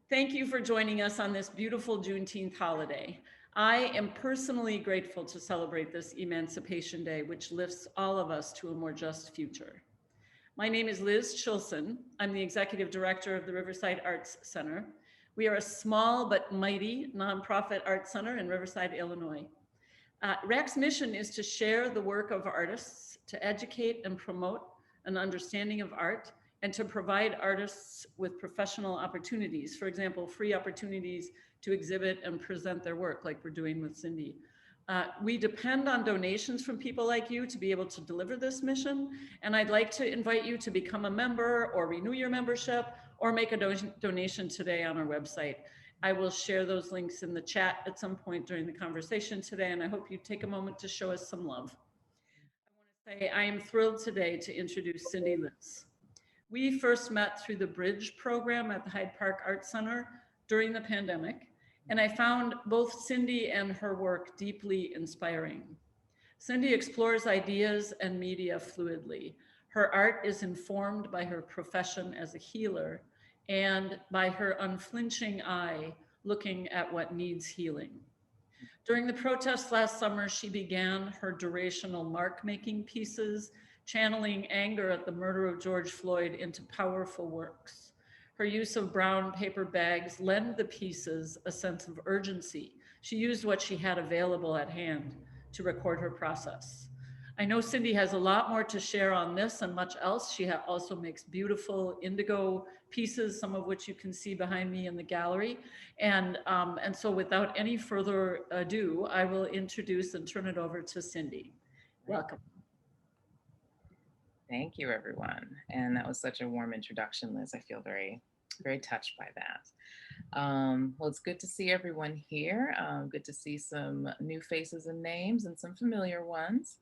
Thank you for joining us on this beautiful Juneteenth holiday. I am personally grateful to celebrate this Emancipation Day, which lifts all of us to a more just future. My name is Liz Chilson. I'm the Executive Director of the Riverside Arts Center. We are a small but mighty nonprofit art center in Riverside, Illinois. RAC's mission is to share the work of artists, to educate and promote an understanding of art, and to provide artists with professional opportunities. For example, free opportunities to exhibit and present their work, like we're doing with Cindy. We depend on donations from people like you to be able to deliver this mission. And I'd like to invite you to become a member or renew your membership or make a donation today on our website. I will share those links in the chat at some point during the conversation today, and I hope you take a moment to show us some love. I want to say I am thrilled today to introduce Cindy Liz. We first met through the Bridge program at the Hyde Park Art Center during the pandemic, and I found both Cindy and her work deeply inspiring. Cindy explores ideas and media fluidly. Her art is informed by her profession as a healer and by her unflinching eye looking at what needs healing. During the protests last summer, she began her durational mark-making pieces, channeling anger at the murder of George Floyd into powerful works. Her use of brown paper bags lent the pieces a sense of urgency. She used what she had available at hand to record her process. I know Cindy has a lot more to share on this and much else. She also makes beautiful indigo pieces, some of which you can see behind me in the gallery. And so without any further ado, I will introduce and turn it over to Cindy. Welcome. Thank you, everyone. And that was such a warm introduction, Liz. I feel very, very touched by that. Well, it's good to see everyone here. Good to see some new faces and names and some familiar ones.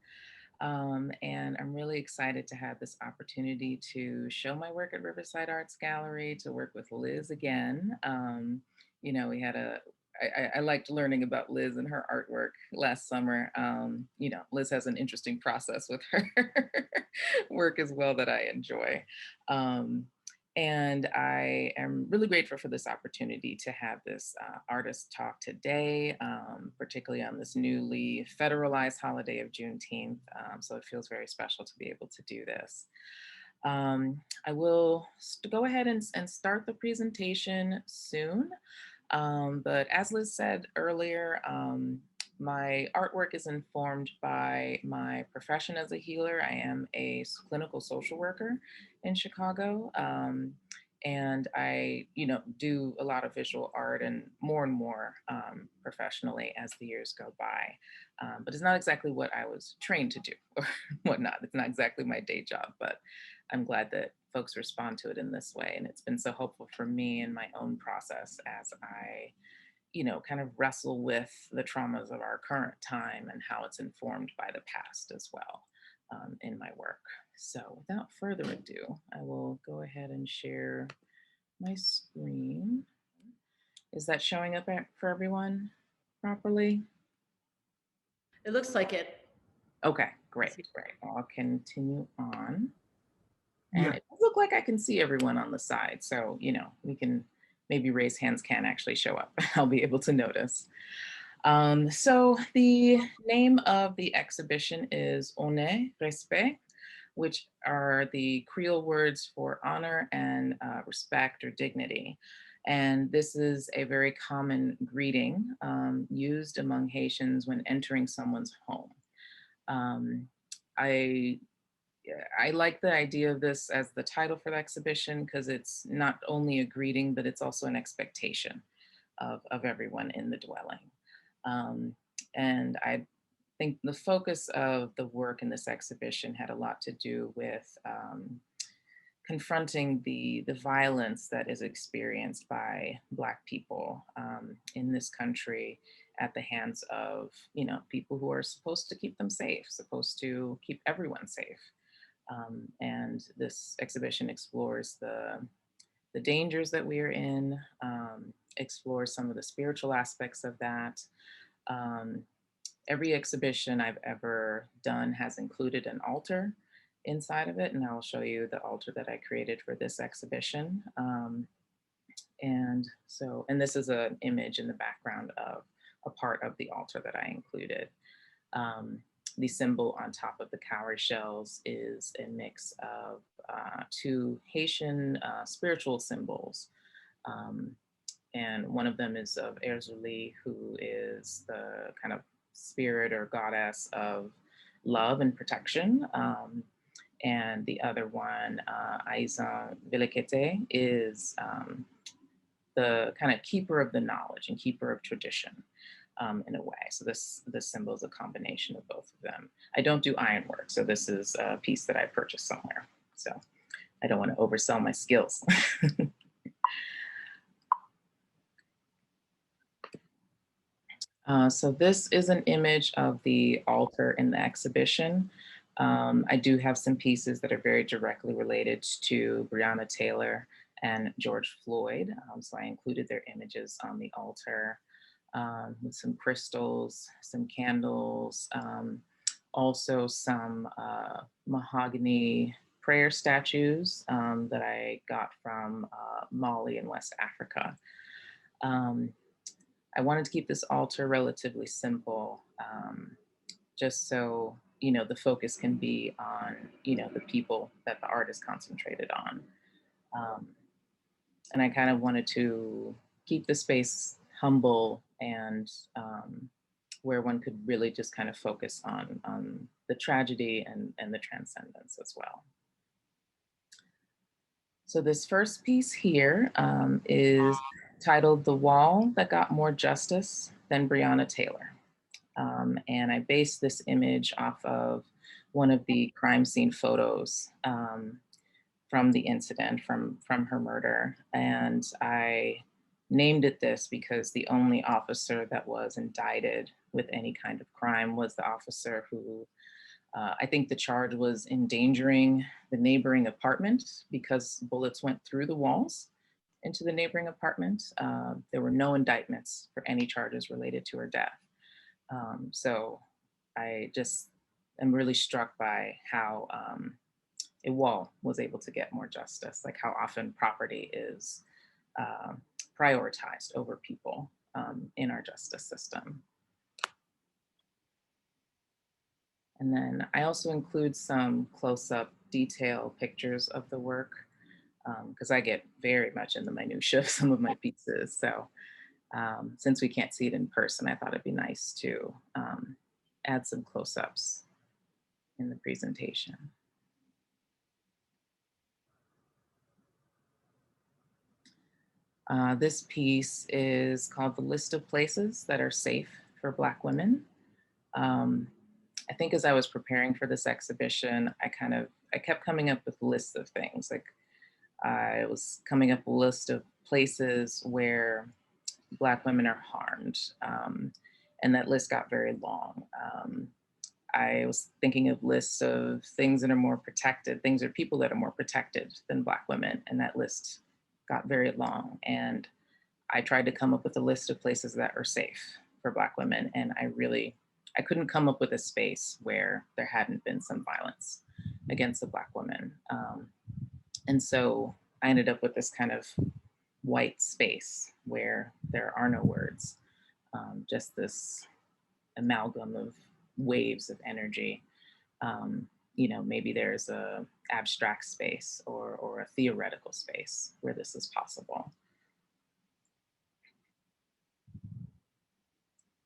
And I'm really excited to have this opportunity to show my work at Riverside Arts Gallery, to work with Liz again. We had I liked learning about Liz and her artwork last summer. Liz has an interesting process with her work as well that I enjoy. And I am really grateful for this opportunity to have this artist talk today, particularly on this newly federalized holiday of Juneteenth. So it feels very special to be able to do this. I will go ahead and start the presentation soon. But as Liz said earlier, my artwork is informed by my profession as a healer. I am a clinical social worker in Chicago. And I, do a lot of visual art and more professionally as the years go by. But it's not exactly what I was trained to do or whatnot. It's not exactly my day job, but I'm glad that folks respond to it in this way. And it's been so helpful for me in my own process as I, kind of wrestle with the traumas of our current time and how it's informed by the past as well in my work. So without further ado, I will go ahead and share my screen. Is that showing up for everyone properly? It looks like it. Okay, great. I'll continue on. And it does look like I can see everyone on the side. So, we can maybe raise hands can actually show up. I'll be able to notice. So the name of the exhibition is ONÈ RESPÈ, which are the Creole words for honor and respect or dignity. And this is a very common greeting used among Haitians when entering someone's home. I like the idea of this as the title for the exhibition because it's not only a greeting, but it's also an expectation of everyone in the dwelling. And I think the focus of the work in this exhibition had a lot to do with confronting the violence that is experienced by Black people in this country at the hands of, people who are supposed to keep them safe, supposed to keep everyone safe. And this exhibition explores the dangers that we are in, explores some of the spiritual aspects of that. Every exhibition I've ever done has included an altar inside of it, and I'll show you the altar that I created for this exhibition. And so, and this is an image in the background of a part of the altar that I included. Um, the symbol on top of the cowrie shells is a mix of two Haitian spiritual symbols. Um, and one of them is of Erzuli, who is the kind of spirit or goddess of love and protection. And the other one, Aizan Vilekete, is the kind of keeper of the knowledge and keeper of tradition. In a way. So this symbol is a combination of both of them. I don't do ironwork, so this is a piece that I purchased somewhere. So I don't want to oversell my skills. So this is an image of the altar in the exhibition. I do have some pieces that are very directly related to Breonna Taylor and George Floyd. So I included their images on the altar. With some crystals, some candles, also some mahogany prayer statues that I got from Mali in West Africa. I wanted to keep this altar relatively simple, just so, you know, the focus can be on, you know, the people that the artist concentrated on. And I kind of wanted to keep the space humble and where one could really just kind of focus on the tragedy and the transcendence as well. So this first piece here is titled "The Wall That Got More Justice Than Breonna Taylor." And I based this image off of one of the crime scene photos from the incident, from her murder. And I named it this because the only officer that was indicted with any kind of crime was the officer who, I think the charge was endangering the neighboring apartment because bullets went through the walls into the neighboring apartment. There were no indictments for any charges related to her death. So I just am really struck by how a wall was able to get more justice, like how often property is prioritized over people in our justice system. And then I also include some close-up detail pictures of the work because I get very much in the minutia of some of my pieces. So since we can't see it in person, I thought it'd be nice to add some close-ups in the presentation. This piece is called "The List of Places That Are Safe for Black Women." I think as I was preparing for this exhibition, I kept coming up with lists of things. Like I was coming up with a list of places where Black women are harmed. And that list got very long. I was thinking of lists of things that are more protected, things or people that are more protected than Black women. And that list got very long. And I tried to come up with a list of places that are safe for Black women. And I couldn't come up with a space where there hadn't been some violence against a Black woman. And so I ended up with this kind of white space where there are no words, just this amalgam of waves of energy. You know, maybe there's a abstract space or a theoretical space where this is possible.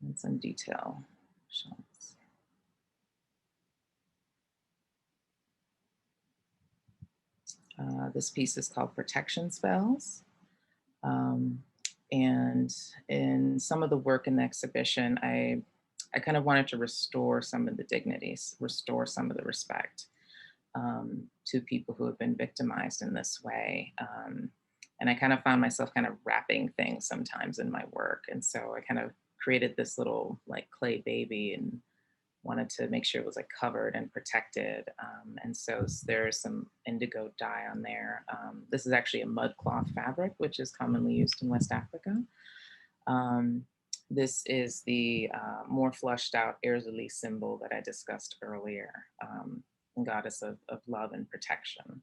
And some detail shots. This piece is called "Protection Spells." And in some of the work in the exhibition, I kind of wanted to restore some of the dignities, restore some of the respect to people who have been victimized in this way. And I kind of found myself kind of wrapping things sometimes in my work. And so I kind of created this little like clay baby and wanted to make sure it was like covered and protected. And so there's some indigo dye on there. This is actually a mud cloth fabric, which is commonly used in West Africa. This is the more flushed out Erzuli symbol that I discussed earlier, goddess of love and protection.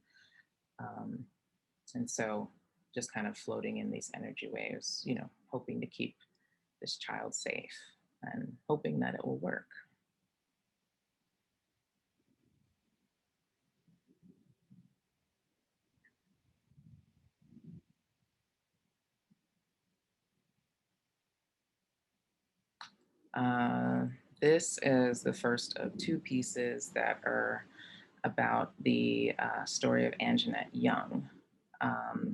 And so just kind of floating in these energy waves, you know, hoping to keep this child safe and hoping that it will work. Uh, this is the first of two pieces that are about the story of Anjanette Young.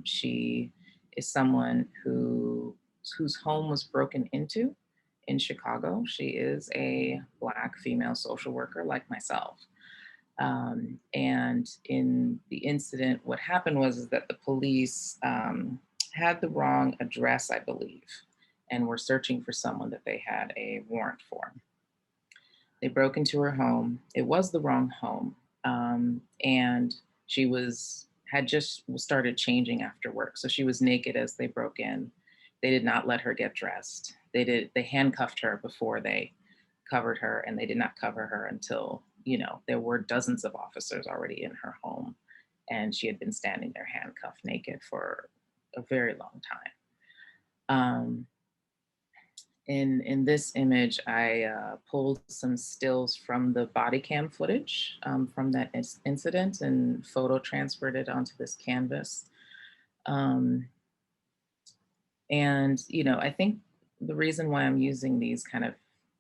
She is someone whose home was broken into in Chicago. She is a Black female social worker like myself. And in the incident, what happened was is that the police had the wrong address, I believe, and were searching for someone that they had a warrant for. They broke into her home. It was the wrong home. And she had just started changing after work. So she was naked as they broke in. They did not let her get dressed. They handcuffed her before they covered her, and they did not cover her until, you know, there were dozens of officers already in her home, and she had been standing there handcuffed naked for a very long time. In this image, I pulled some stills from the body cam footage from that incident and photo transferred it onto this canvas. And, you know, I think the reason why I'm using these kind of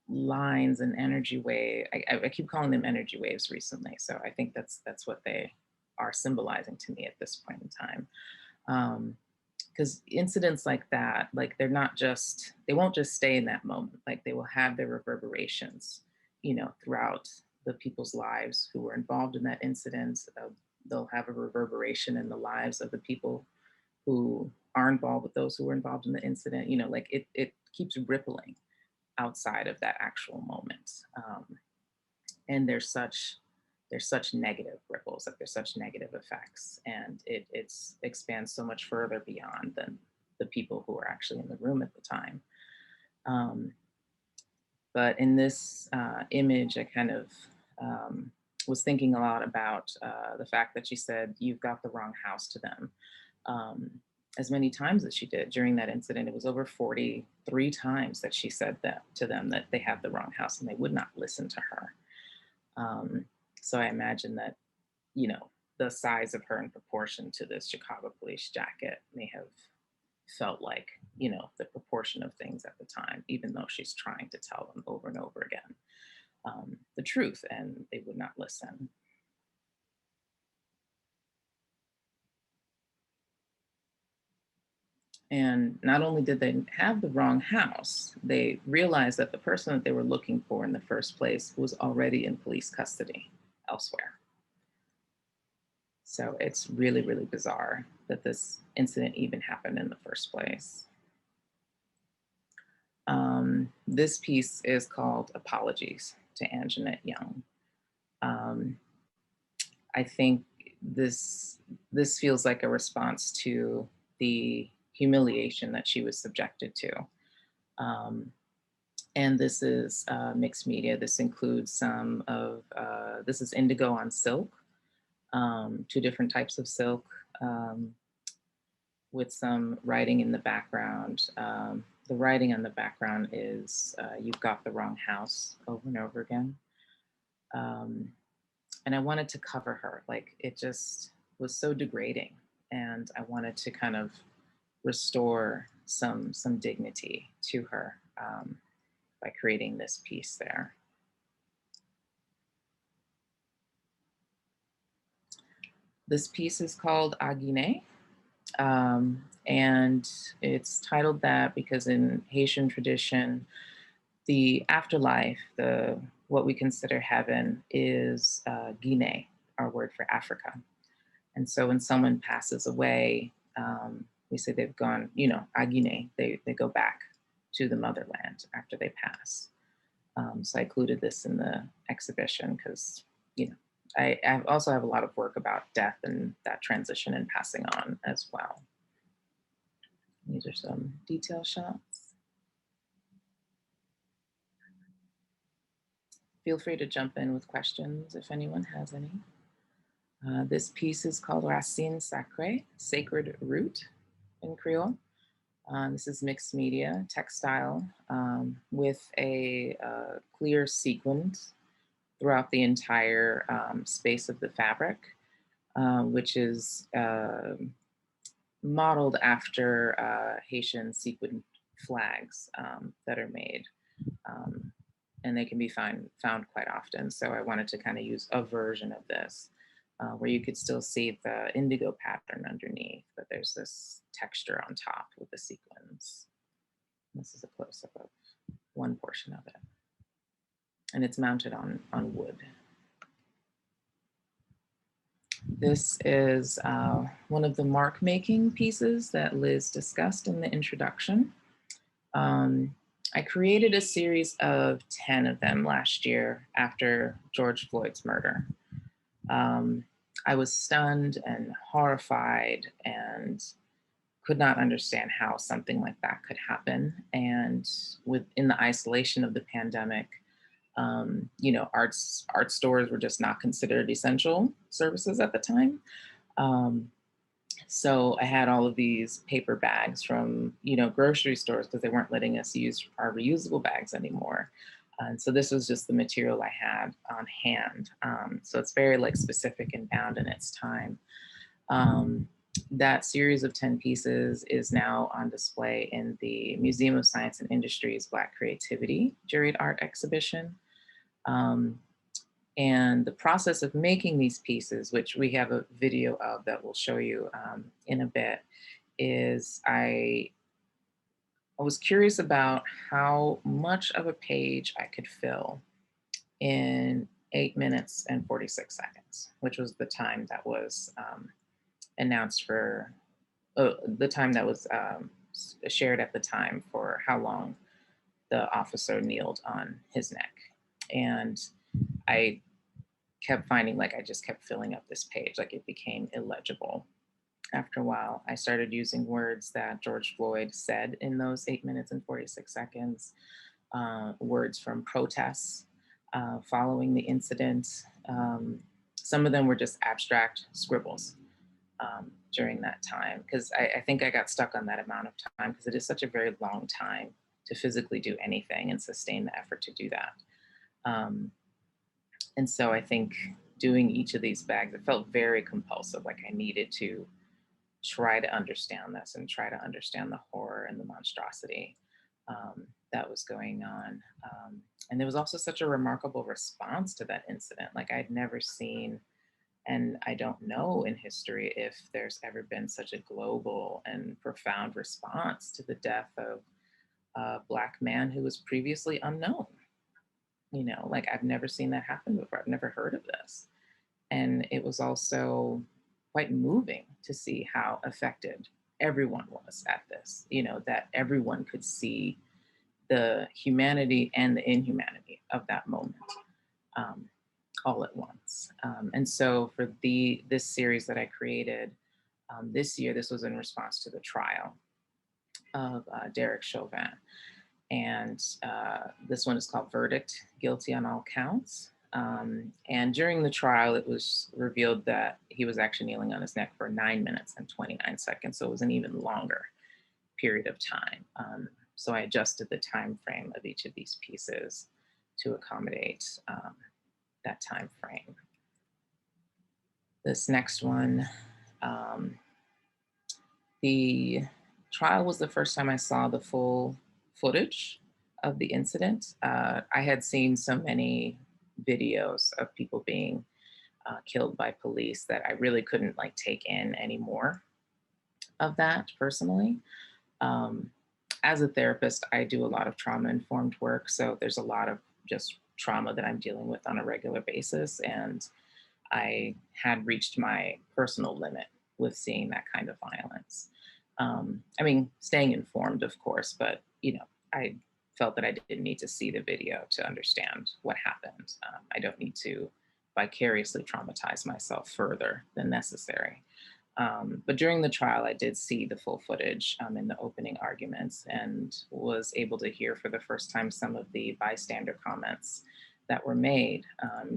lines and energy wave, I keep calling them energy waves recently. So I think that's what they are symbolizing to me at this point in time. Because incidents like that, like they won't just stay in that moment. Like they will have their reverberations, you know, throughout the people's lives who were involved in that incident. They'll have a reverberation in the lives of the people who are involved with those who were involved in the incident. You know, like it keeps rippling outside of that actual moment. And there's such negative ripples, like there's such negative effects, and it expands so much further beyond than the people who were actually in the room at the time. But in this image, I kind of was thinking a lot about the fact that she said, "You've got the wrong house" to them. As many times as she did during that incident. It was over 43 times that she said that to them, that they had the wrong house, and they would not listen to her. So I imagine that, you know, the size of her in proportion to this Chicago police jacket may have felt like, you know, the proportion of things at the time, even though she's trying to tell them over and over again the truth, and they would not listen. And not only did they have the wrong house, they realized that the person that they were looking for in the first place was already in police custody elsewhere. So it's really, really bizarre that this incident even happened in the first place. This piece is called Apologies to Anjanette Young. I think this feels like a response to the humiliation that she was subjected to. And this is mixed media. This includes this is indigo on silk, two different types of silk, with some writing in the background. The writing on the background is, "You've got the wrong house," over and over again. And I wanted to cover her. Like, it just was so degrading. And I wanted to kind of restore some dignity to her by creating this piece there. This piece is called Agine. And it's titled that because in Haitian tradition, the afterlife, what we consider heaven, is Guinée, our word for Africa. And so when someone passes away, we say they've gone, you know, à Guinée, they go back to the motherland after they pass. So I included this in the exhibition because, you know, I also have a lot of work about death and that transition and passing on as well. These are some detail shots. Feel free to jump in with questions if anyone has any. This piece is called Racine Sacrée, Sacred Root. in Creole. This is mixed media, textile, with a clear sequence throughout the entire space of the fabric, which is modeled after Haitian sequin flags that are made. Um, and they can be found quite often. So I wanted to kind of use a version of this where you could still see the indigo pattern underneath, but there's this texture on top with the sequins. This is a close-up of one portion of it. And it's mounted on wood. This is one of the mark making pieces that Liz discussed in the introduction. I created a series of 10 of them last year after George Floyd's murder. I was stunned and horrified and could not understand how something like that could happen. And within the isolation of the pandemic, you know, art stores were just not considered essential services at the time. So I had all of these paper bags from, you know, grocery stores because they weren't letting us use our reusable bags anymore. And so this was just the material I had on hand. So it's very like specific and bound in its time. That series of 10 pieces is now on display in the Museum of Science and Industry's Black Creativity Juried Art exhibition. And the process of making these pieces, which we have a video of that we'll show you in a bit, is I was curious about how much of a page I could fill in 8 minutes and 46 seconds, which was the time that was announced for, the time that was shared at the time for how long the officer kneeled on his neck. And I kept finding like I just kept filling up this page, like it became illegible. After a while, I started using words that George Floyd said in those 8 minutes and 46 seconds, words from protests following the incident. Some of them were just abstract scribbles during that time, because I think I got stuck on that amount of time because it is such a very long time to physically do anything and sustain the effort to do that. And so I think doing each of these bags, it felt very compulsive, like I needed to try to understand this and try to understand the horror and the monstrosity that was going on. And there was also such a remarkable response to that incident. Like I'd never seen, and I don't know in history if there's ever been such a global and profound response to the death of a Black man who was previously unknown. You know, like I've never seen that happen before. I've never heard of this. And it was also quite moving to see how affected everyone was at this, you know, that everyone could see the humanity and the inhumanity of that moment all at once. And so for this series that I created this year, this was in response to the trial of Derek Chauvin. And this one is called Verdict, Guilty on All Counts. And during the trial, it was revealed that he was actually kneeling on his neck for 9 minutes and 29 seconds. So it was an even longer period of time. So I adjusted the time frame of each of these pieces to accommodate that time frame. This next one, the trial was the first time I saw the full footage of the incident. I had seen so many videos of people being killed by police that I really couldn't like take in any more of that personally. As a therapist, I do a lot of trauma-informed work. So there's a lot of just trauma that I'm dealing with on a regular basis. And I had reached my personal limit with seeing that kind of violence. I mean, staying informed, of course, but, you know, I felt that I didn't need to see the video to understand what happened. I don't need to vicariously traumatize myself further than necessary. But during the trial, I did see the full footage in the opening arguments and was able to hear for the first time some of the bystander comments that were made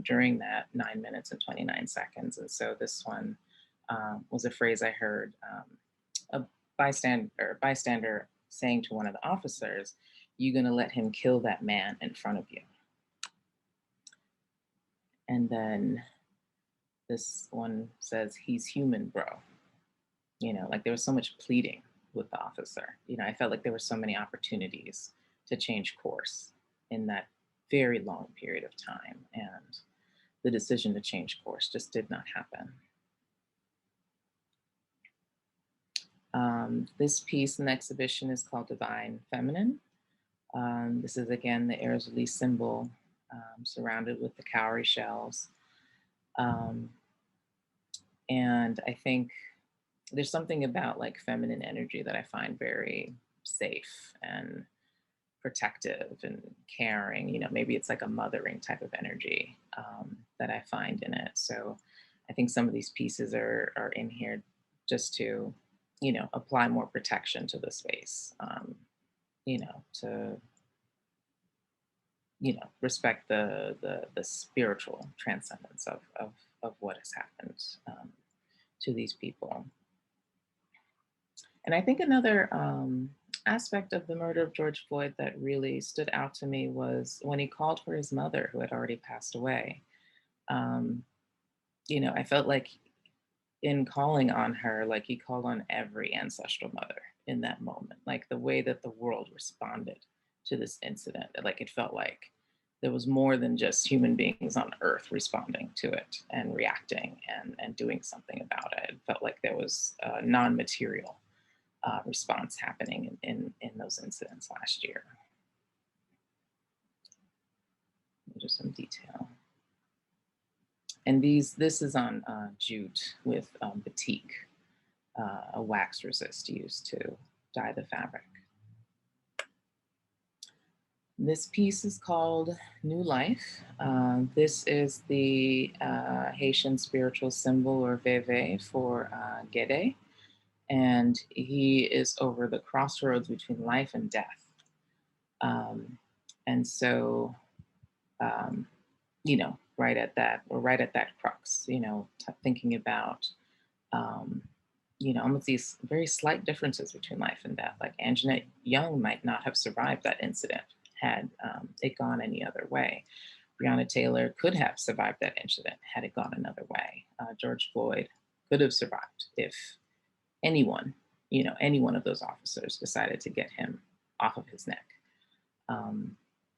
during that 9 minutes and 29 seconds. And so this one was a phrase I heard bystander saying to one of the officers, "You're going to let him kill that man in front of you." And then this one says, "He's human, bro." Like there was so much pleading with the officer. I felt like there were so many opportunities to change course in that very long period of time. And the decision to change course just did not happen. This piece in the exhibition is called Divine Feminine. This is again the Erzulie symbol surrounded with the cowrie shells. And I think there's something about like feminine energy that I find very safe and protective and caring. Maybe it's like a mothering type of energy that I find in it. So I think some of these pieces are in here just to, apply more protection to the space, to, respect the spiritual transcendence of what has happened to these people. And I think another aspect of the murder of George Floyd that really stood out to me was when he called for his mother, who had already passed away. I felt like in calling on her, like he called on every ancestral mother in that moment, like the way that the world responded to this incident. Like it felt like there was more than just human beings on earth responding to it and reacting and doing something about it. It felt like there was a non-material response happening in those incidents last year. Just some detail. And this is on jute with batik, a wax resist used to dye the fabric. This piece is called New Life. This is the Haitian spiritual symbol, or veve, for Gede. And he is over the crossroads between life and death. And so, right at that crux, thinking about, almost these very slight differences between life and death. Like Anjanette Young might not have survived that incident had it gone any other way. Breonna Taylor could have survived that incident had it gone another way. George Floyd could have survived if any one of those officers decided to get him off of his neck.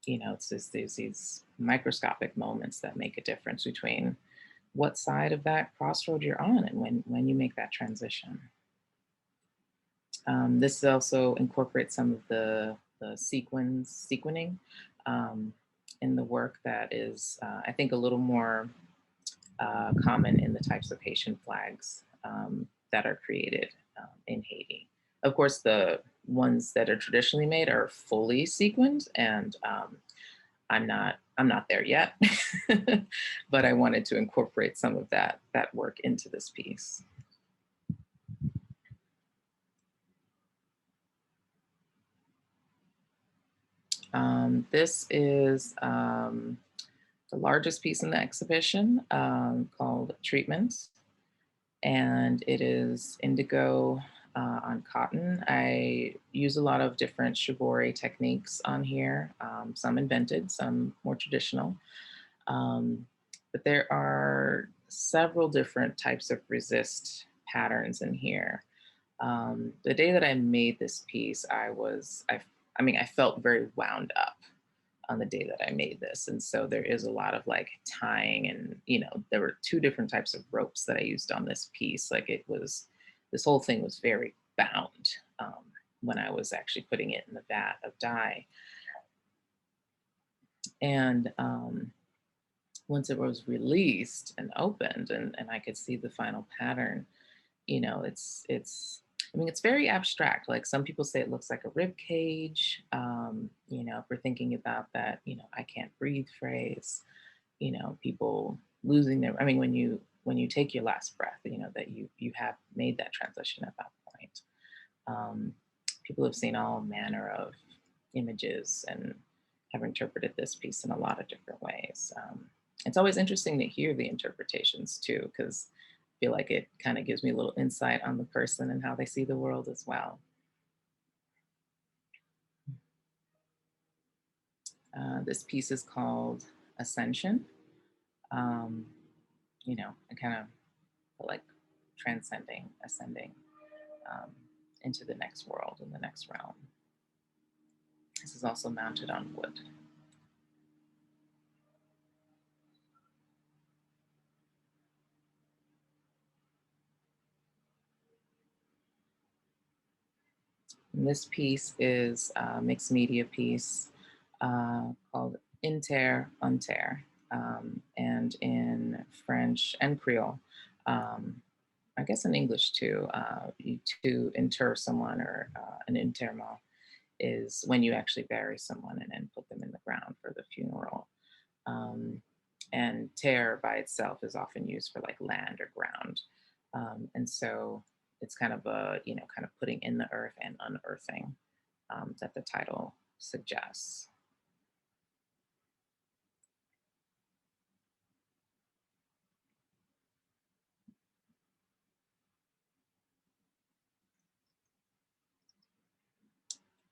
It's just there's these microscopic moments that make a difference between what side of that crossroad you're on and when you make that transition. This also incorporates some of the sequening in the work that is, I think, a little more common in the types of Haitian flags that are created in Haiti. Of course, the ones that are traditionally made are fully sequined, and I'm not there yet, but I wanted to incorporate some of that work into this piece. This is the largest piece in the exhibition, called Treatments, and it is indigo on cotton. I use a lot of different shibori techniques on here, some invented, some more traditional. But there are several different types of resist patterns in here. The day that I made this piece, I felt very wound up on the day that I made this. And so there is a lot of like tying, and, there were 2 different types of ropes that I used on this piece. Like this whole thing was very bound when I was actually putting it in the vat of dye. And once it was released and opened and I could see the final pattern, it's very abstract. Like some people say it looks like a rib cage, if we're thinking about that, I can't breathe phrase, people losing their, when you take your last breath, that you have made that transition at that point. People have seen all manner of images and have interpreted this piece in a lot of different ways. It's always interesting to hear the interpretations too, because feel like it kind of gives me a little insight on the person and how they see the world as well. This piece is called Ascension. You know, I kind of feel like transcending, ascending um, into the next world and the next realm. This is also mounted on wood. And this piece is a mixed media piece called Inter Unter, and in French and Creole, I guess in English too, to inter someone or an enterrement is when you actually bury someone and then put them in the ground for the funeral. And terre by itself is often used for like land or ground. And so it's kind of a, you know, kind of putting in the earth and unearthing that the title suggests.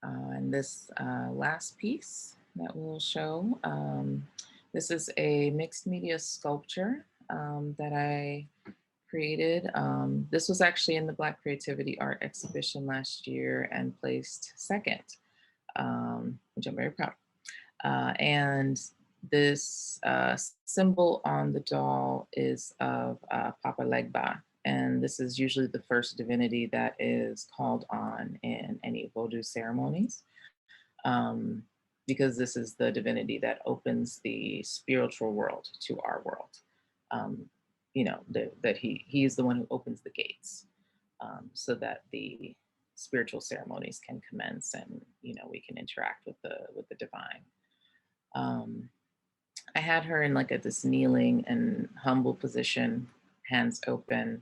And this last piece that we'll show, this is a mixed media sculpture that I created. This was actually in the Black Creativity Art Exhibition last year and placed second, which I'm very proud of. And this symbol on the doll is of Papa Legba. And this is usually the first divinity that is called on in any Vodou ceremonies, because this is the divinity that opens the spiritual world to our world. You know, that he is the one who opens the gates, so that the spiritual ceremonies can commence, and you know, we can interact with the divine. I had her in like this kneeling and humble position, hands open,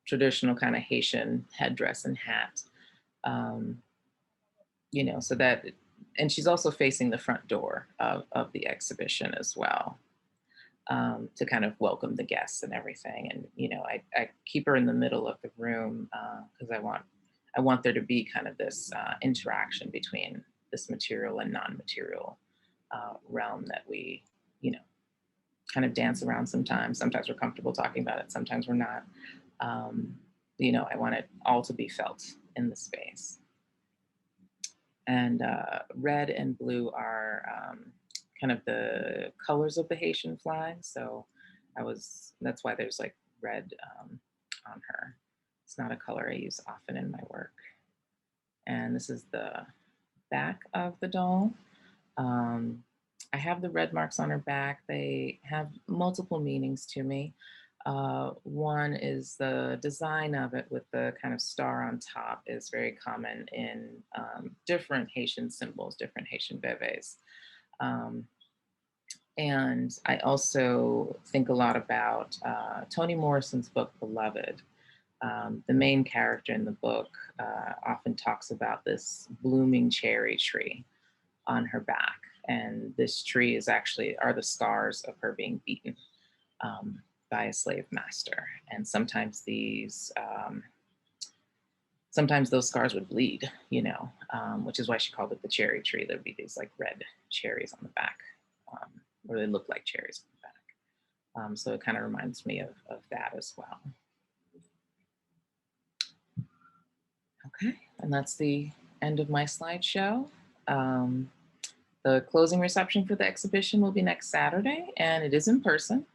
traditional kind of Haitian headdress and hat. You know, so that, and she's also facing the front door of the exhibition as well. To kind of welcome the guests and everything. And, you know, I keep her in the middle of the room because I want there to be kind of this interaction between this material and non-material realm that we, you know, kind of dance around sometimes. Sometimes we're comfortable talking about it, sometimes we're not. You know, I want it all to be felt in the space. And red and blue are kind of the colors of the Haitian flag. So that's why there's like red on her. It's not a color I use often in my work. And this is the back of the doll. I have the red marks on her back. They have multiple meanings to me. One is the design of it with the kind of star on top is very common in different Haitian symbols, different Haitian bébés. And I also think a lot about Toni Morrison's book, Beloved. The main character in the book often talks about this blooming cherry tree on her back. And this tree are the scars of her being beaten by a slave master. And sometimes sometimes those scars would bleed, you know, which is why she called it the cherry tree. There'd be these like red cherries on the back, or they look like cherries on the back. So it kind of reminds me of that as well. Okay, and that's the end of my slideshow. The closing reception for the exhibition will be next Saturday, and it is in person.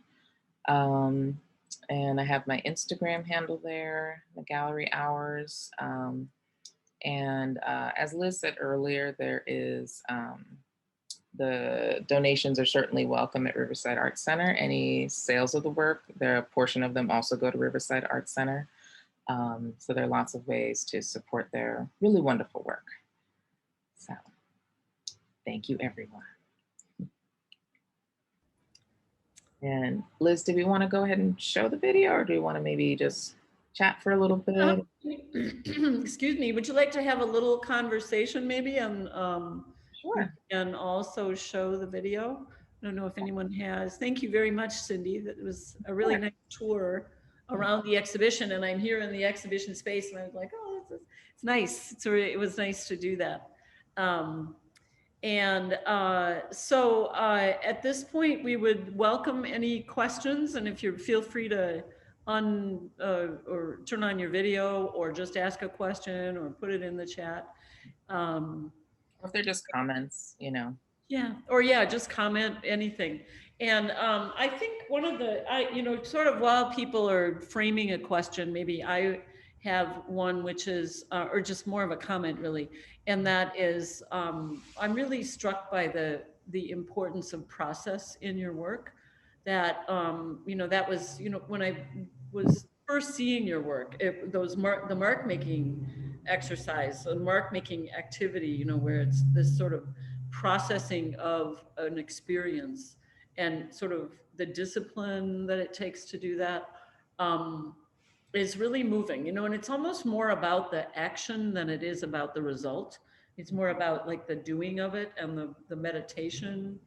And I have my Instagram handle there, the gallery hours. And as Liz said earlier, there is the donations are certainly welcome at Riverside Arts Center. Any sales of the work, a portion of them also go to Riverside Arts Center. So there are lots of ways to support their really wonderful work. So thank you, everyone. And Liz, do we want to go ahead and show the video, or do we want to maybe just chat for a little bit? Excuse me, would you like to have a little conversation maybe and Sure. and also show the video? I don't know if anyone has. Thank you very much, Cindy. That was a really nice tour. around the exhibition, and I'm here in the exhibition space, and I was like, oh, it's nice. It was nice to do that. Um, and at this point, we would welcome any questions, and if you feel free to or turn on your video, or just ask a question, or put it in the chat. Or if they're just comments, you know. Yeah, or yeah, just comment anything. And I think one of sort of while people are framing a question, maybe I have one which is, or just more of a comment really, and that is, I'm really struck by the importance of process in your work. That that was, when I was first seeing your work, the mark making exercise, the mark making activity, where it's this sort of processing of an experience, and sort of the discipline that it takes to do that, um, is really moving, and it's almost more about the action than it is about the result. It's more about like the doing of it, and the meditation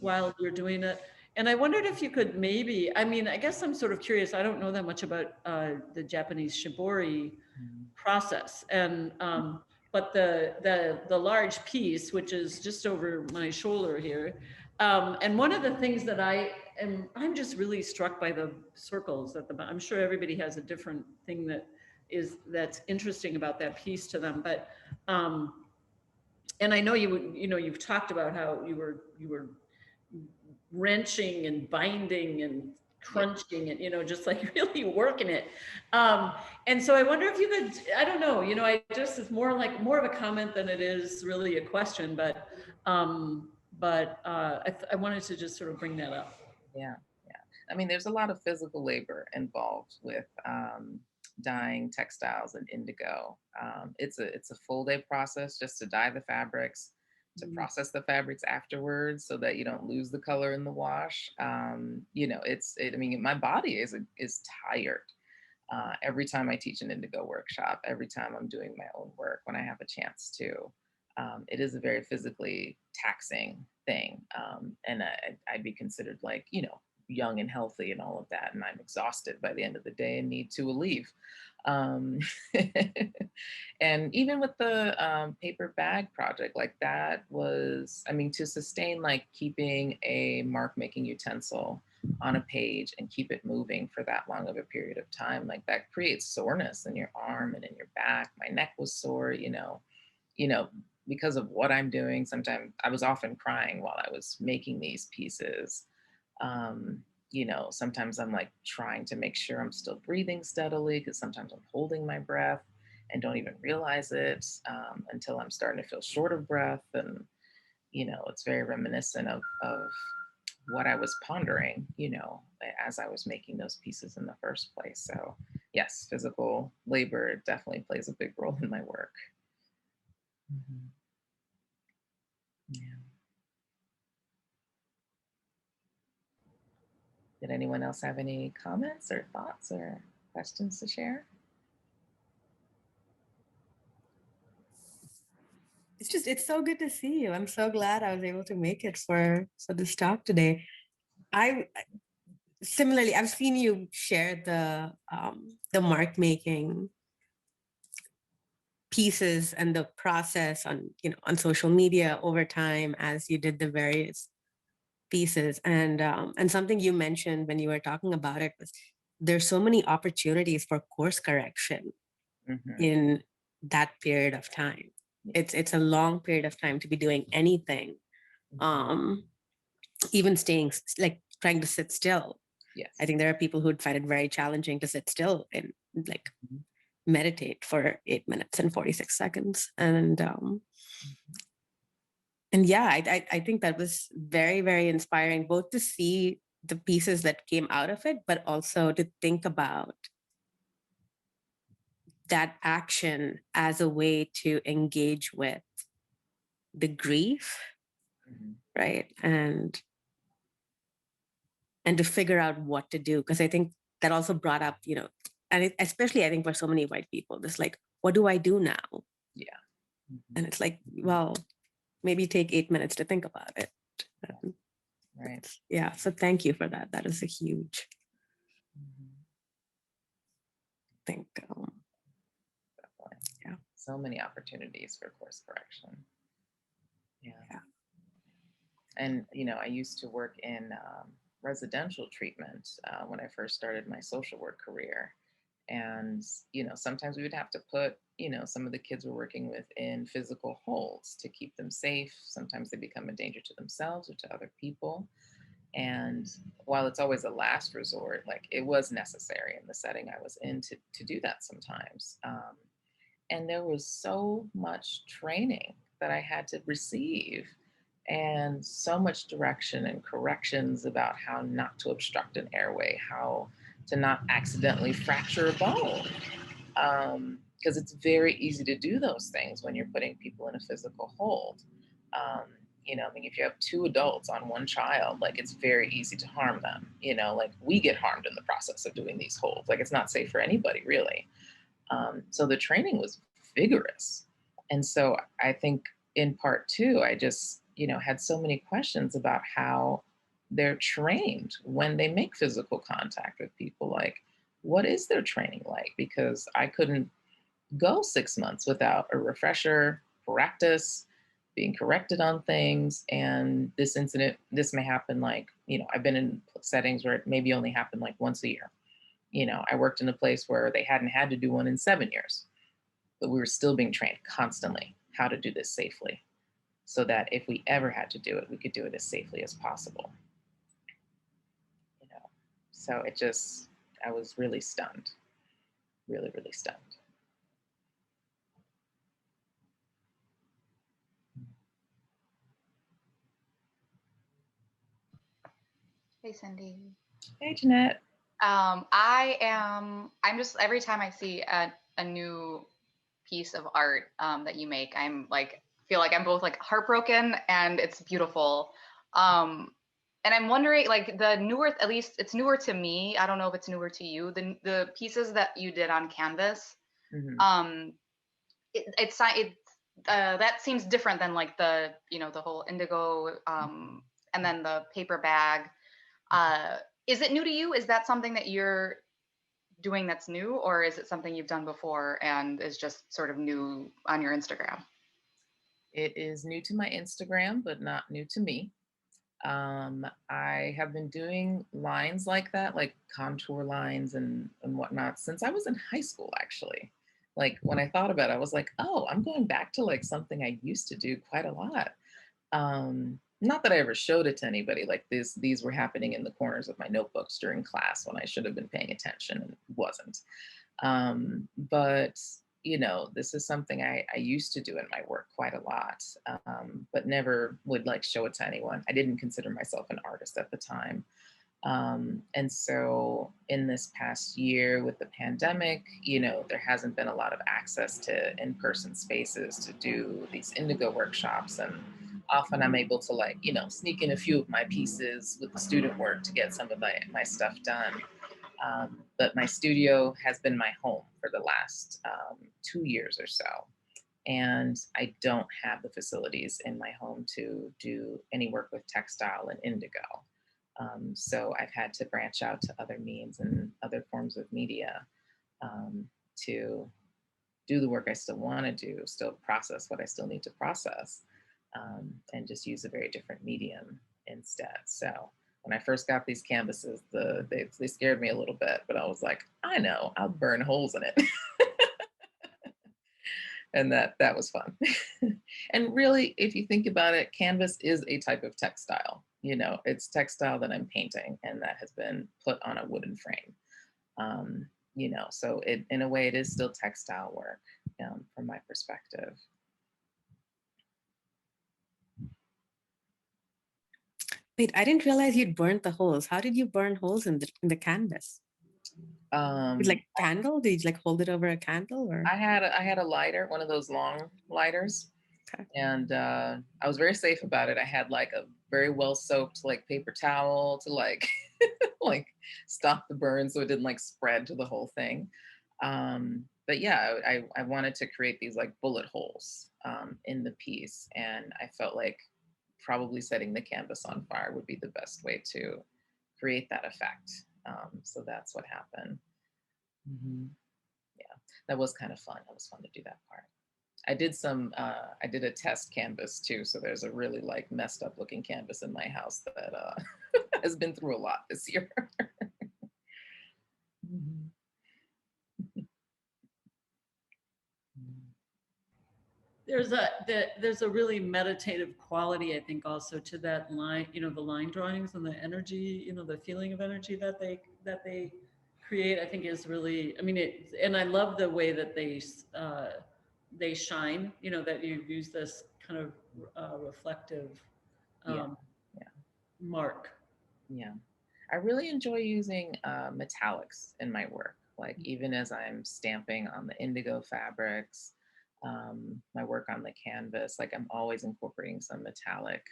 while you're doing it. And I wondered if you could maybe, I mean, I guess I'm sort of curious. I don't know that much about the Japanese shibori process, and but the large piece, which is just over my shoulder here, and one of the things that I'm just really struck by the circles at I'm sure everybody has a different thing that's interesting about that piece to them, but and I know you've talked about how you were wrenching and binding and crunching and just like really working it. And so I wonder if you could, I don't know, I just, it's more of a comment than it is really a question, but I wanted to just sort of bring that up. Yeah, yeah. I mean, there's a lot of physical labor involved with dyeing textiles and indigo. It's a full day process just to dye the fabrics, to process the fabrics afterwards, so that you don't lose the color in the wash. I mean, my body is tired. Every time I teach an indigo workshop, every time I'm doing my own work, when I have a chance to, it is a very physically taxing thing. And I'd be considered like, young and healthy and all of that. And I'm exhausted by the end of the day and need to leave. Um, and even with the paper bag project, like that was, I mean, to sustain like keeping a mark making utensil on a page and keep it moving for that long of a period of time, like that creates soreness in your arm and in your back. My neck was sore, because of what I'm doing. Sometimes I was often crying while I was making these pieces. Sometimes I'm like trying to make sure I'm still breathing steadily, because sometimes I'm holding my breath and don't even realize it until I'm starting to feel short of breath. And, it's very reminiscent of what I was pondering, as I was making those pieces in the first place. So yes, physical labor definitely plays a big role in my work. Mm-hmm. Yeah. Did anyone else have any comments or thoughts or questions to share? It's so good to see you. I'm so glad I was able to make it for this talk today. Similarly, I've seen you share the mark making pieces and the process on social media over time as you did the various pieces. And something you mentioned when you were talking about it was there's so many opportunities for course correction in that period of time. It's a long period of time to be doing anything, even staying, like trying to sit still. Yes. I think there are people who'd find it very challenging to sit still and like meditate for 8 minutes and 46 seconds. And yeah, I think that was very, very inspiring, both to see the pieces that came out of it, but also to think about that action as a way to engage with the grief, right? And to figure out what to do. Because I think that also brought up, and especially I think for so many white people, this like, what do I do now? Yeah. And it's like, well, maybe take 8 minutes to think about it. Right. Yeah. So thank you for that. That is a huge. think, Definitely. yeah. So many opportunities for course correction. Yeah. And, you know, I used to work in residential treatment when I first started my social work career. And, you know, sometimes we would have to put, you know, some of the kids we're working with in physical holds to keep them safe. Sometimes they become a danger to themselves or to other people. And while it's always a last resort, like it was necessary in the setting I was in to do that sometimes. And there was so much training that I had to receive and so much direction and corrections about how not to obstruct an airway, how to not accidentally fracture a bone. Because it's very easy to do those things when you're putting people in a physical hold. Um, you know, I mean, if you have two adults on one child, like it's very easy to harm them. You know, like we get harmed in the process of doing these holds. Like it's not safe for anybody, really. So the training was vigorous. And so I think in part two, I just, you know, had so many questions about how they're trained when they make physical contact with people. Like, what is their training like? Because I couldn't go 6 months without a refresher, practice, being corrected on things. And this incident, this may happen like, you know, I've been in settings where it maybe only happened like once a year. You know, I worked in a place where they hadn't had to do one in 7 years, but we were still being trained constantly how to do this safely so that if we ever had to do it, we could do it as safely as possible. You know, so it just, I was really stunned, really, really stunned. Hey, Cindy. Hey, Jeanette. I'm just, every time I see a new piece of art that you make, I'm like, feel like I'm both like heartbroken and it's beautiful. And I'm wondering, like the newer, at least it's newer to me. I don't know if it's newer to you. The pieces that you did on canvas, Mm-hmm. that seems different than like the, you know, the whole indigo, and then the paper bag. Is it new to you? Is that something that you're doing that's new, or is it something you've done before and is just sort of new on your Instagram? It is new to my Instagram, but not new to me. I have been doing lines like that, like contour lines and whatnot, since I was in high school, actually. Like when I thought about it, I was like, oh, I'm going back to like something I used to do quite a lot. Not that I ever showed it to anybody, like these were happening in the corners of my notebooks during class when I should have been paying attention and wasn't. But you know, this is something I used to do in my work quite a lot, but never would like show it to anyone. I didn't consider myself an artist at the time. And so in this past year with the pandemic, you know, there hasn't been a lot of access to in-person spaces to do these indigo workshops. And often I'm able to like, you know, sneak in a few of my pieces with the student work to get some of my stuff done. But my studio has been my home for the last 2 years or so. And I don't have the facilities in my home to do any work with textile and indigo. So I've had to branch out to other means and other forms of media to do the work I still want to do, still process what I still need to process, and just use a very different medium instead. So when I first got these canvases, they scared me a little bit, but I was like, I know, I'll burn holes in it. And that was fun. And really, if you think about it, canvas is a type of textile. You know, it's textile that I'm painting and that has been put on a wooden frame. You know, so it, in a way, it is still textile work from my perspective. Wait, I didn't realize you'd burnt the holes. How did you burn holes in the canvas? With like candle? Did you like hold it over a candle or? I had a lighter, one of those long lighters, Okay. and I was very safe about it. I had like a very well soaked like paper towel to like like stop the burn so it didn't like spread to the whole thing. But yeah, I wanted to create these like bullet holes in the piece, and I felt like probably setting the canvas on fire would be the best way to create that effect. So that's what happened. Mm-hmm. that was kind of fun. It was fun to do that part. I did I did a test canvas too. So there's a really like messed up looking canvas in my house that has been through a lot this year. There's a really meditative quality, I think, also to that line, the line drawings and the energy, the feeling of energy that they create, I think is really, I mean, and I love the way that they shine, that you use this kind of reflective Yeah, yeah, mark. yeah. I really enjoy using metallics in my work, like even as I'm stamping on the indigo fabrics, my work on the canvas, like I'm always incorporating some metallic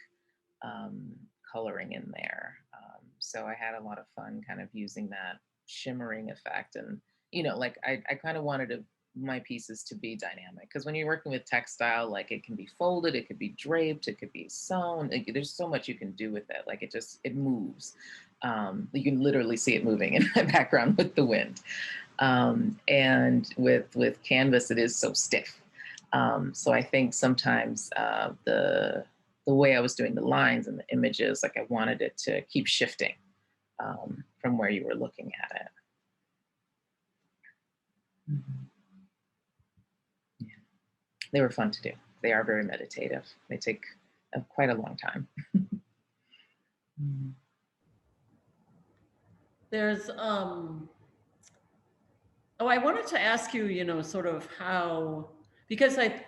coloring in there. So I had a lot of fun kind of using that shimmering effect. And, like I kind of wanted my pieces to be dynamic, because when you're working with textile, like it can be folded, it could be draped, it could be sewn. There's so much you can do with it. Like it moves. You can literally see it moving in my background with the wind. And with canvas, it is so stiff. So I think sometimes the way I was doing the lines and the images, like I wanted it to keep shifting from where you were looking at it. Mm-hmm. Yeah. They were fun to do. They are very meditative. They take quite a long time. Mm-hmm. There's, I wanted to ask you, sort of how, because I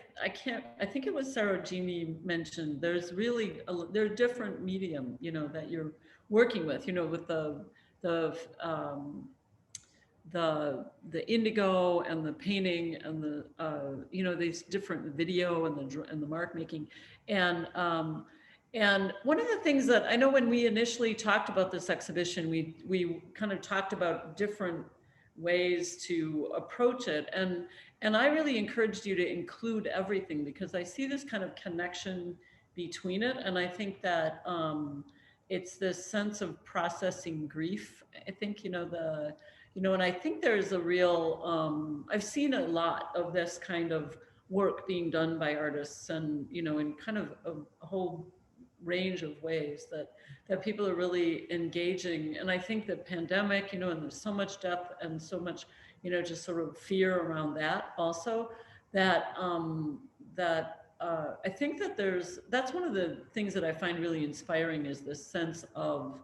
think it was Sarah Jeannie mentioned, there's really, there are different medium, that you're working with, with the indigo and the painting and the, these different video and the mark making. And one of the things that I know when we initially talked about this exhibition, we kind of talked about different ways to approach it. And I really encouraged you to include everything, because I see this kind of connection between it. And I think that it's this sense of processing grief. I think, and I think there's a real, I've seen a lot of this kind of work being done by artists, and, in kind of a whole range of ways that people are really engaging. And I think the pandemic, and there's so much death and so much, just sort of fear around that also, that I think that that's one of the things that I find really inspiring, is this sense of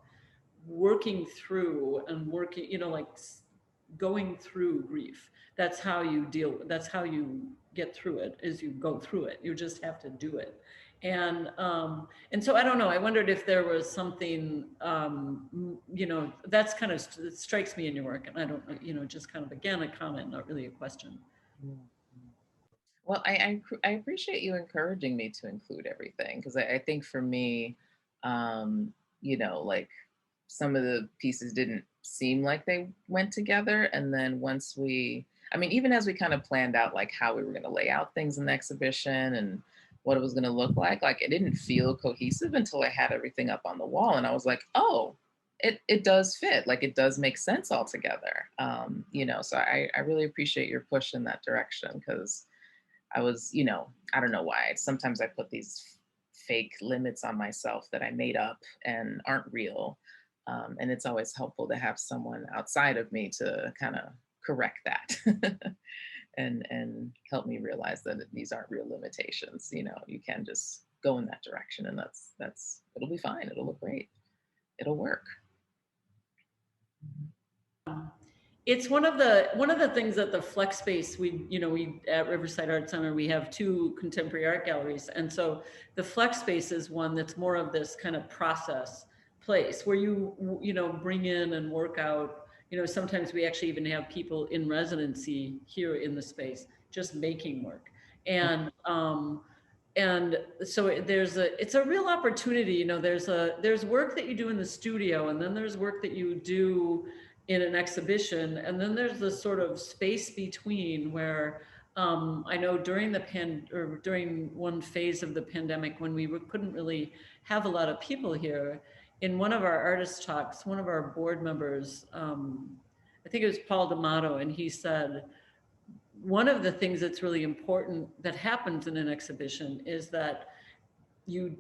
working through and working, like going through grief. That's how you that's how you get through it, is you go through it. You just have to do it. And so I don't know, I wondered if there was something, that's kind of, it strikes me in your work. And I don't know, just kind of, again, a comment, not really a question. Well, I appreciate you encouraging me to include everything, because I think for me, like some of the pieces didn't seem like they went together. And then once even as we kind of planned out like how we were going to lay out things in the exhibition and what it was going to look like it didn't feel cohesive until I had everything up on the wall. And I was like, oh, it does fit. Like it does make sense all together. So I really appreciate your push in that direction, because I was, I don't know why. Sometimes I put these fake limits on myself that I made up and aren't real. And it's always helpful to have someone outside of me to kind of correct that and help me realize that these aren't real limitations. You can just go in that direction, and it'll be fine. It'll look great. It'll work. It's one of the things that the FlexSpace, we at Riverside Art Center, we have 2 contemporary art galleries. And so the FlexSpace is one that's more of this kind of process place where you bring in and work out. Sometimes we actually even have people in residency here in the space just making work. And so it's a real opportunity. There's work that you do in the studio, and then there's work that you do in an exhibition, and then there's this sort of space between where I know during during one phase of the pandemic, when we couldn't really have a lot of people here, in one of our artist talks, one of our board members, I think it was Paul D'Amato, and he said, one of the things that's really important that happens in an exhibition is that you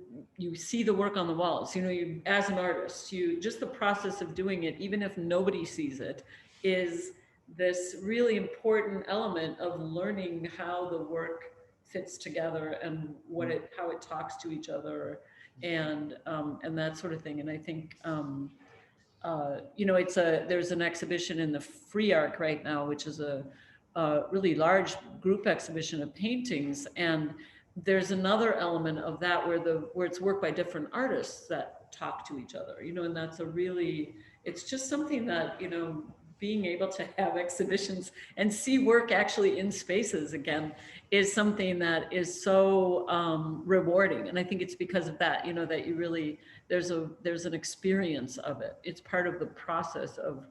see the work on the walls. You know, you, as an artist, you just the process of doing it, even if nobody sees it, is this really important element of learning how the work fits together and what it, how it talks to each other, and that sort of thing. And I think you know, there's an exhibition in the Free Arc right now, which is a really large group exhibition of paintings, and there's another element of that where it's work by different artists that talk to each other, you know, and that's a really, it's just something that, you know, being able to have exhibitions and see work actually in spaces again is something that is so rewarding. And I think it's because of that, you know, that you really, there's an experience of it. It's part of the process of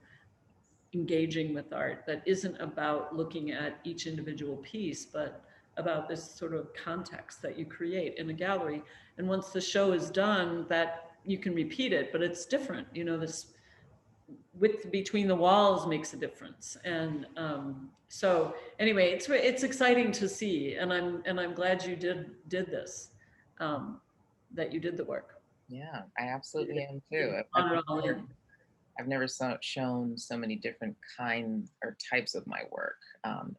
engaging with art that isn't about looking at each individual piece, but about this sort of context that you create in a gallery. And once the show is done, that you can repeat it, but it's different. You know, this width between the walls makes a difference. And so anyway, it's exciting to see, and I'm glad you did this, that you did the work. Yeah, I absolutely am too. I've never shown so many different kinds or types of my work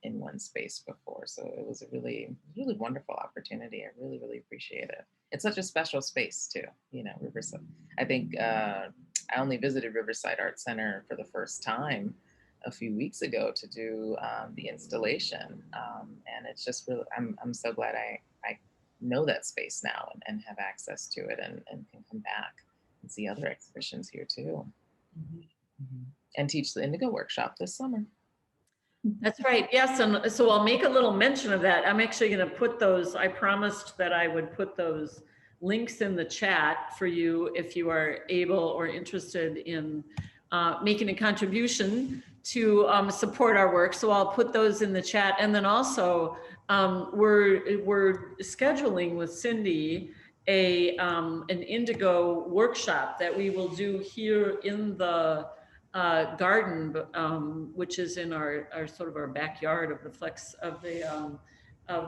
in one space before. So it was a really, really wonderful opportunity. I really, really appreciate it. It's such a special space too, you know, Riverside. I think I only visited Riverside Art Center for the first time a few weeks ago to do the installation. And it's just really, I'm so glad I know that space now and have access to it and can come back and see other exhibitions here too. And teach the Indigo workshop this summer. That's right. Yes. And so I'll make a little mention of that. I'm actually going to put those, I promised that I would put those links in the chat for you if you are able or interested in making a contribution to support our work. So I'll put those in the chat. And then also we're scheduling with Cindy an Indigo workshop that we will do here in the garden, which is in our sort of our backyard of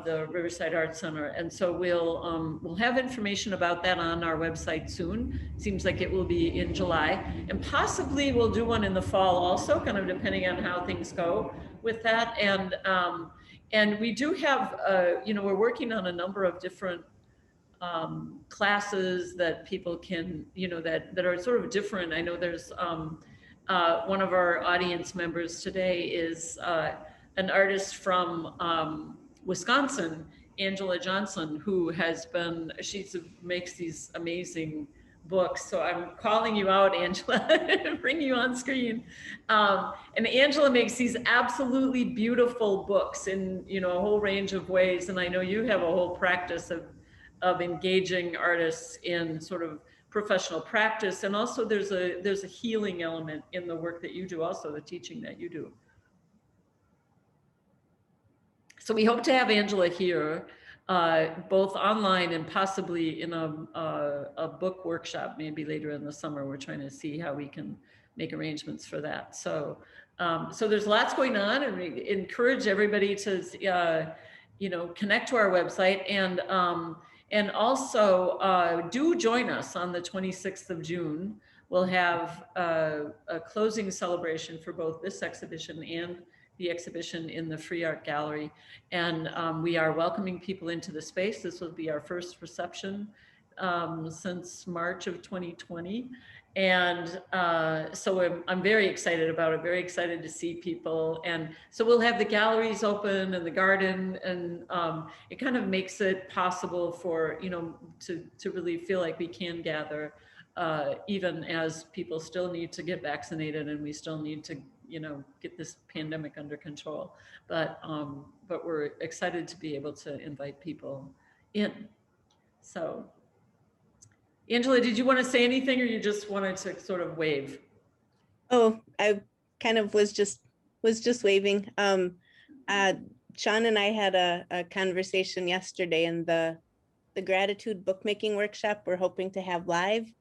the Riverside Art Center. And so we'll have information about that on our website soon. Seems like it will be in July, and possibly we'll do one in the fall also, kind of depending on how things go with that. And we do have, you know, we're working on a number of different classes that people can, you know, that are sort of different. I know there's one of our audience members today is an artist from Wisconsin, Angela Johnson, who has been, makes these amazing books. So I'm calling you out, Angela, bring you on screen. And Angela makes these absolutely beautiful books in, you know, a whole range of ways. And I know you have a whole practice of engaging artists in sort of professional practice. And also there's a healing element in the work that you do, also the teaching that you do. So we hope to have Angela here, both online and possibly in a book workshop, maybe later in the summer. We're trying to see how we can make arrangements for that. So, so there's lots going on, and we encourage everybody to, you know, connect to our website, and also do join us on the 26th of June. We'll have a closing celebration for both this exhibition and the exhibition in the Free Art Gallery. And we are welcoming people into the space. This will be our first reception since March of 2020. And so I'm very excited about it, very excited to see people. And so we'll have the galleries open and the garden, and it kind of makes it possible for, you know, to really feel like we can gather, even as people still need to get vaccinated and we still need to, you know, get this pandemic under control. But we're excited to be able to invite people in. So, Angela, did you want to say anything, or you just wanted to sort of wave? Oh, I kind of was just waving. Sean and I had a conversation yesterday, and the gratitude bookmaking workshop we're hoping to have live.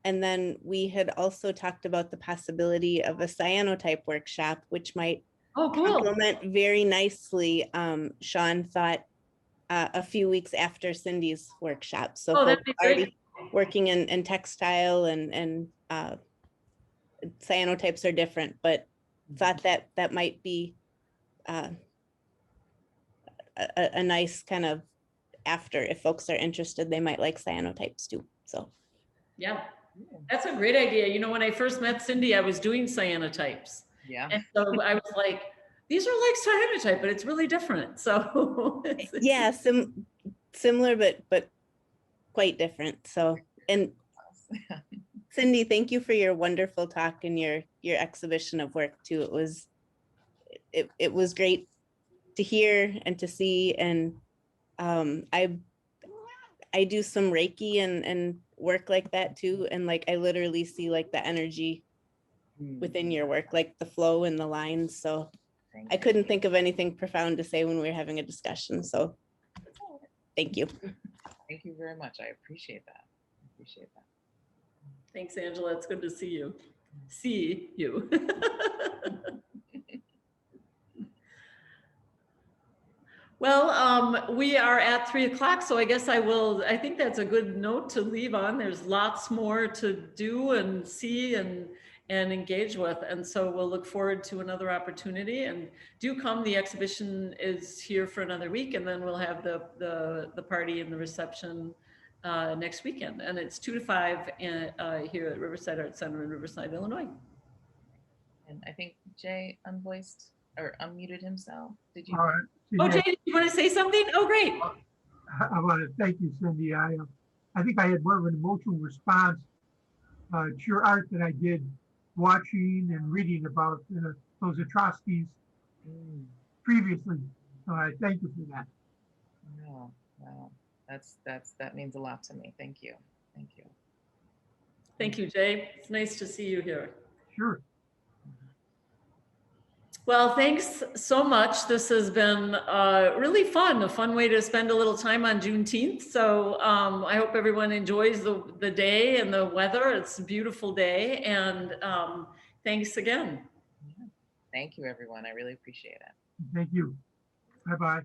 And then we had also talked about the possibility of a cyanotype workshop, which might Oh, cool. complement very nicely, Sean thought, a few weeks after Cindy's workshop. So Oh, that'd folks be great. already working in textile and cyanotypes are different, but thought that that might be a nice kind of after, if folks are interested, they might like cyanotypes too. So Yeah, that's a great idea. You know, when I first met Cindy, I was doing cyanotypes. Yeah. And so I was like, these are like cyanotype, but it's really different. So yeah, similar, but quite different. So, and Cindy, thank you for your wonderful talk and your exhibition of work too. It was great to hear and to see. And I do some Reiki and work like that too. And like, I literally see like the energy within your work, like the flow and the lines. So I couldn't think of anything profound to say when we were having a discussion. So thank you. Thank you very much. I appreciate that. I appreciate that. thanks, Angela. It's good to see you. See you. Well, we are at 3 o'clock, so I guess I think that's a good note to leave on. There's lots more to do and see and engage with. And so we'll look forward to another opportunity, and do come. The exhibition is here for another week, and then we'll have the party and the reception next weekend. And it's 2 to 5 here at Riverside Arts Center in Riverside, Illinois. And I think Jay unvoiced or unmuted himself. Did you? Oh, Jay, you want to say something? Oh, great. I want to thank you, Cindy. I think I had more of an emotional response to your art than I did watching and reading about those atrocities previously. So I thank you for that. No, wow. That means a lot to me. Thank you. Thank you. Thank you, Jay. It's nice to see you here. Sure. Well, thanks so much. This has been really fun, a fun way to spend a little time on Juneteenth. So I hope everyone enjoys the day and the weather. It's a beautiful day. And thanks again. Yeah. Thank you, everyone. I really appreciate it. Thank you. Bye-bye.